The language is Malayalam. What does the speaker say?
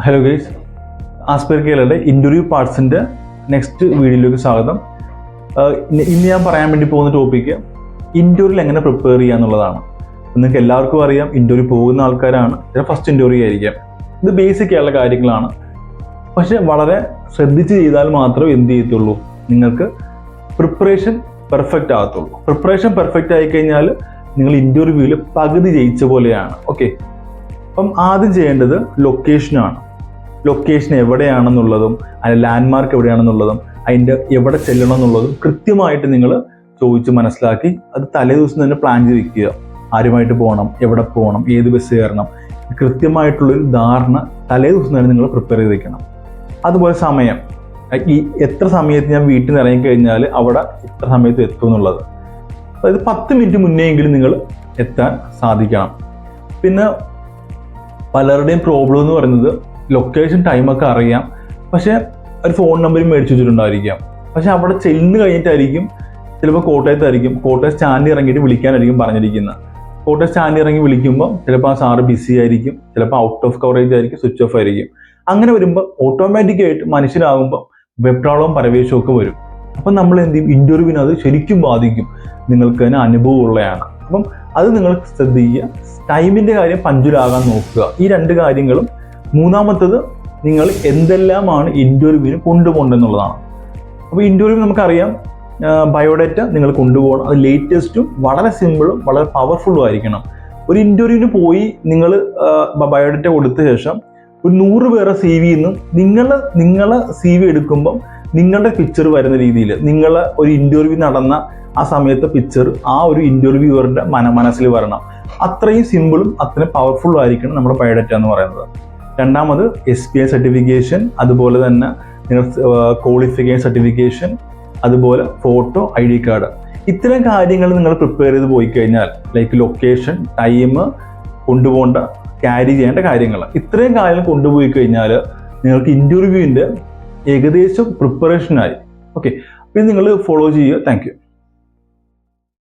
ഹലോ ഗൈസ്, ആസ്പെയർ കേരളയുടെ ഇൻ്റർവ്യൂ പാർട്സിൻ്റെ നെക്സ്റ്റ് വീഡിയോയിലേക്ക് സ്വാഗതം. ഇന്ന് ഞാൻ പറയാൻ വേണ്ടി പോകുന്ന ടോപ്പിക്ക് ഇൻ്റർവ്യൂവിൽ എങ്ങനെ പ്രിപ്പയർ ചെയ്യുക എന്നുള്ളതാണ്. നിങ്ങൾക്ക് എല്ലാവർക്കും അറിയാം, ഇൻ്റർവ്യൂ പോകുന്ന ആൾക്കാരാണ്, ഫസ്റ്റ് ഇൻ്റർവ്യൂ ആയിരിക്കാം. ഇത് ബേസിക് ആയിട്ടുള്ള കാര്യങ്ങളാണ്. പക്ഷെ വളരെ ശ്രദ്ധിച്ച് ചെയ്താൽ മാത്രമേ എന്ത് ചെയ്യത്തുള്ളൂ, നിങ്ങൾക്ക് പ്രിപ്പറേഷൻ പെർഫെക്റ്റ് ആകത്തുള്ളൂ. പ്രിപ്പറേഷൻ പെർഫെക്റ്റ് ആയിക്കഴിഞ്ഞാൽ നിങ്ങൾ ഇൻ്റർവ്യൂവിൽ പകുതി ജയിച്ച പോലെയാണ്. ഓക്കെ, അപ്പം ആദ്യം ചെയ്യേണ്ടത് ലൊക്കേഷനാണ്. ലൊക്കേഷൻ എവിടെയാണെന്നുള്ളതും അതിൻ്റെ ലാൻഡ്മാർക്ക് എവിടെയാണെന്നുള്ളതും അതിൻ്റെ എവിടെ ചെല്ലണം എന്നുള്ളതും കൃത്യമായിട്ട് നിങ്ങൾ ചോദിച്ച് മനസ്സിലാക്കി അത് തലേ ദിവസം തന്നെ പ്ലാൻ ചെയ്ത് വെക്കുക. ആരുമായിട്ട് പോകണം, എവിടെ പോകണം, ഏത് ബസ് കയറണം, കൃത്യമായിട്ടുള്ളൊരു ധാരണ തലേ ദിവസം തന്നെ നിങ്ങൾ പ്രിപ്പയർ ചെയ്ത് വെക്കണം. അതുപോലെ സമയം, ഈ എത്ര സമയത്ത് ഞാൻ വീട്ടിൽ നിന്ന് ഇറങ്ങിക്കഴിഞ്ഞാൽ അവിടെ ഇത്ര സമയത്ത് എത്തും എന്നുള്ളത്, അതായത് 10 മിനിറ്റ് മുന്നേയെങ്കിലും നിങ്ങൾ എത്താൻ സാധിക്കണം. പിന്നെ പലരുടെയും പ്രോബ്ലം എന്ന് പറയുന്നത് ലൊക്കേഷൻ ടൈമൊക്കെ അറിയാം, പക്ഷേ ഒരു ഫോൺ നമ്പറും മേടിച്ചു വെച്ചിട്ടുണ്ടായിരിക്കാം. പക്ഷെ അവിടെ ചെല്ലുന്ന കഴിഞ്ഞിട്ടായിരിക്കും, ചിലപ്പോൾ കോട്ടയം സ്റ്റാൻഡിൽ ഇറങ്ങിയിട്ട് വിളിക്കാനായിരിക്കും പറഞ്ഞിരിക്കുന്നത്. കോട്ടയം സ്റ്റാൻഡിൽ ഇറങ്ങി വിളിക്കുമ്പോൾ ചിലപ്പോൾ ആ സാറ് ബിസി ആയിരിക്കും, ചിലപ്പോൾ ഔട്ട് ഓഫ് കവറേജ് ആയിരിക്കും, സ്വിച്ച് ഓഫ് ആയിരിക്കും. അങ്ങനെ വരുമ്പോൾ ഓട്ടോമാറ്റിക്കായിട്ട് മനുഷ്യരാകുമ്പോൾ വെപ്രാളവും പരവേശവും ഒക്കെ വരും. അപ്പം നമ്മൾ എന്ത് ചെയ്യും, ഇൻ്റർവ്യൂവിന് അത് ശരിക്കും ബാധിക്കും. നിങ്ങൾക്ക് തന്നെ അനുഭവം ഉള്ളതാണ്. അപ്പം അത് നിങ്ങൾ ശ്രദ്ധിക്കുക. ടൈമിൻ്റെ കാര്യം പഞ്ചുലാകാൻ നോക്കുക. ഈ 2 കാര്യങ്ങളും. മൂന്നാമത്തത്, നിങ്ങൾ എന്തെല്ലാമാണ് ഇൻ്റർവ്യൂവിന് കൊണ്ടുപോകേണ്ടതെന്നുള്ളതാണ്. അപ്പോൾ ഇൻ്റർവ്യൂ നമുക്കറിയാം, ബയോഡേറ്റ നിങ്ങൾ കൊണ്ടുപോകണം. അത് ലേറ്റസ്റ്റും വളരെ സിമ്പിളും വളരെ പവർഫുള്ളും ആയിരിക്കണം. ഒരു ഇൻ്റർവ്യൂവിന് പോയി നിങ്ങൾ ബയോഡേറ്റ കൊടുത്ത ശേഷം ഒരു 100 പേരെ CV നിന്നും നിങ്ങളെ CV എടുക്കുമ്പം നിങ്ങളുടെ പിക്ചർ വരുന്ന രീതിയിൽ നിങ്ങളെ ഒരു ഇൻ്റർവ്യൂ നടന്ന ആ സമയത്തെ പിക്ചർ ആ ഒരു ഇൻ്റർവ്യൂവറിൻ്റെ മനസ്സിൽ വരണം. അത്രയും സിമ്പിളും അത്രയും പവർഫുള്ളും ആയിരിക്കണം നമ്മുടെ ബയോഡേറ്റ എന്ന് പറയുന്നത്. രണ്ടാമത് SPI സർട്ടിഫിക്കേഷൻ, അതുപോലെ തന്നെ നിങ്ങൾ ക്വാളിഫിക്കേഷൻ സർട്ടിഫിക്കേഷൻ, അതുപോലെ ഫോട്ടോ, ID കാർഡ്. ഇത്തരം കാര്യങ്ങൾ നിങ്ങൾ പ്രിപ്പയർ ചെയ്ത് പോയി കഴിഞ്ഞാൽ, ലൈക്ക് ലൊക്കേഷൻ, ടൈം, കൊണ്ടുപോകേണ്ട ക്യാരി ചെയ്യേണ്ട കാര്യങ്ങൾ, ഇത്രയും കാര്യങ്ങൾ കൊണ്ടുപോയി കഴിഞ്ഞാൽ നിങ്ങൾക്ക് ഇൻ്റർവ്യൂവിൻ്റെ ഏകദേശം പ്രിപ്പറേഷനായി. ഓക്കെ, അപ്പോൾ നിങ്ങൾ ഫോളോ ചെയ്യുക. Thank you.